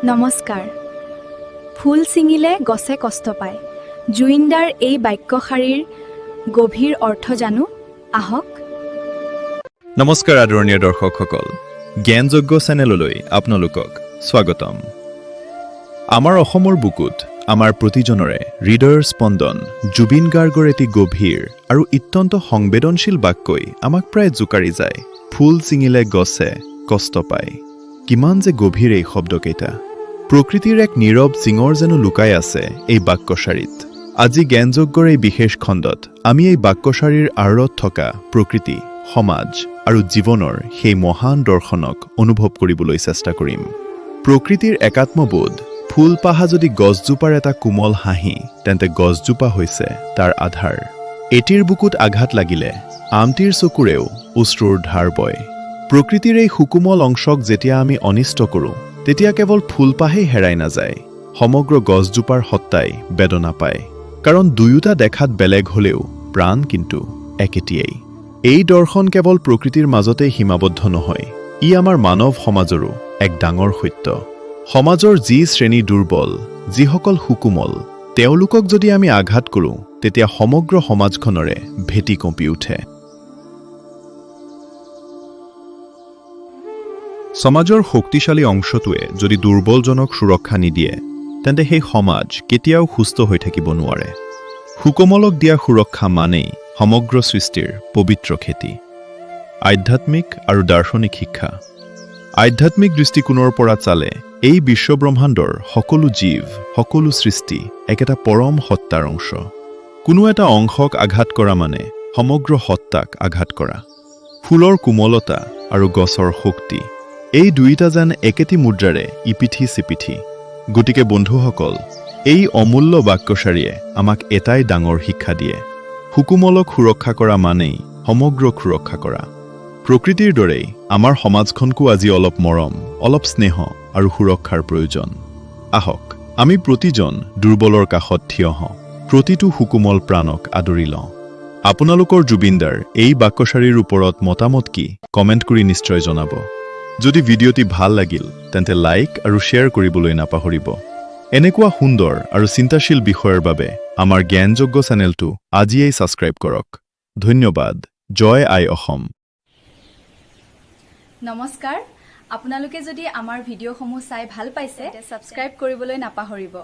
নমস্কাৰ। ফুল ছিঙিলে গছে কষ্ট পায়। জুইনদাৰ এই বাক্যশাৰীৰ গভীৰ অৰ্থ জানো আহক। নমস্কাৰ আদৰণীয় দৰ্শকসকল, জ্ঞানযজ্ঞ চেনেললৈ আপোনালোকক স্বাগতম। আমাৰ অসমৰ বুকুত আমাৰ প্ৰতিজনৰে হৃদয়ৰ স্পন্দন জুবিন গাৰ্গৰ এটি গভীৰ আৰু অত্যন্ত সংবেদনশীল বাক্যই আমাক প্ৰায় জোকাৰি যায়। ফুল ছিঙিলে গছে কষ্ট পায়। কিমান যে গভীৰ এই শব্দকেইটা। প্ৰকৃতিৰ এক নীৰৱ জিঙৰ যেন লুকাই আছে এই বাক্যশাৰীত। আজি জ্ঞানযজ্ঞৰ এই বিশেষ খণ্ডত আমি এই বাক্যশাৰীৰ আঁৰত থকা প্ৰকৃতি, সমাজ আৰু জীৱনৰ সেই মহান দৰ্শনক অনুভৱ কৰিবলৈ চেষ্টা কৰিম। প্ৰকৃতিৰ একাত্মবোধ, ফুলপাহা যদি গছজোপাৰ এটা কোমল হাঁহি, তেন্তে গছজোপা হৈছে তাৰ আধাৰ। এটিৰ বুকুত আঘাত লাগিলে আমটিৰ চকুৰেও অশ্ৰুৰ ধাৰ বয়। প্ৰকৃতিৰ এই সুকোমল অংশক যেতিয়া আমি অনিষ্ট কৰোঁ, তেতিয়া কেৱল ফুলপাহেই হেৰাই নাযায়, সমগ্ৰ গছজোপাৰ সত্তাই বেদনা পায়। কাৰণ দুয়োটা দেখাত বেলেগ হ'লেও প্ৰাণ কিন্তু একেটিয়েই। এই দৰ্শন কেৱল প্ৰকৃতিৰ মাজতেই সীমাবদ্ধ নহয়, ই আমাৰ মানৱ সমাজৰো এক ডাঙৰ সত্য। সমাজৰ যি শ্ৰেণী দুৰ্বল, যিসকল সুকোমল, তেওঁলোকক যদি আমি আঘাত কৰোঁ, তেতিয়া সমগ্ৰ সমাজখনৰে ভেটি কঁপি উঠে। সমাজৰ শক্তিশালী অংশটোৱে যদি দুৰ্বলজনক সুৰক্ষা নিদিয়ে, তেন্তে সেই সমাজ কেতিয়াও সুস্থ হৈ থাকিব নোৱাৰে। সুকোমলক দিয়া সুৰক্ষা মানেই সমগ্ৰ সৃষ্টিৰ পবিত্ৰ খেতি। আধ্যাত্মিক আৰু দাৰ্শনিক শিক্ষা। আধ্যাত্মিক দৃষ্টিকোণৰ পৰা চালে এই বিশ্বব্ৰহ্মাণ্ডৰ সকলো জীৱ, সকলো সৃষ্টি একেটা পৰম সত্তাৰ অংশ। কোনো এটা অংশক আঘাত কৰা মানে সমগ্ৰ সত্তাক আঘাত কৰা। ফুলৰ কোমলতা আৰু গছৰ শক্তি, এই দুয়োটা যেন একেটি মুদ্ৰাৰে ইপিঠি চিপিঠি। গতিকে বন্ধুসকল, এই অমূল্য বাক্যশাৰীয়ে আমাক এটাই ডাঙৰ শিক্ষা দিয়ে: সুকোমলক সুৰক্ষা কৰা মানেই সমগ্ৰক সুৰক্ষা কৰা। প্ৰকৃতিৰ দৰেই আমাৰ সমাজখনকো আজি অলপ মৰম, অলপ স্নেহ আৰু সুৰক্ষাৰ প্ৰয়োজন। আহক আমি প্ৰতিজন দুৰ্বলৰ কাষত থিয় হওঁ, প্ৰতিটো সুকোমল প্ৰাণক আদৰি লওঁ। আপোনালোকৰ জুবিনদাৰ এই বাক্যশাৰীৰ ওপৰত মতামত কি কমেণ্ট কৰি নিশ্চয় জনাব। যদি ভিডিঅ'টি ভাল লাগিল, তেন্তে লাইক আৰু শ্বেয়াৰ কৰিবলৈ নাপাহৰিব। এনেকুৱা সুন্দৰ আৰু চিন্তাশীল বিষয়ৰ বাবে আমাৰ জ্ঞানযজ্ঞ চেনেলটো আজিয়েই ছাবস্ক্ৰাইব কৰক। ধন্যবাদ। জয় আই অসম। নমস্কাৰ। আপোনালোকে যদি আমাৰ ভিডিঅ'সমূহ চাই ভাল পাইছে, ছাবস্ক্ৰাইব কৰিবলৈ নাপাহৰিব।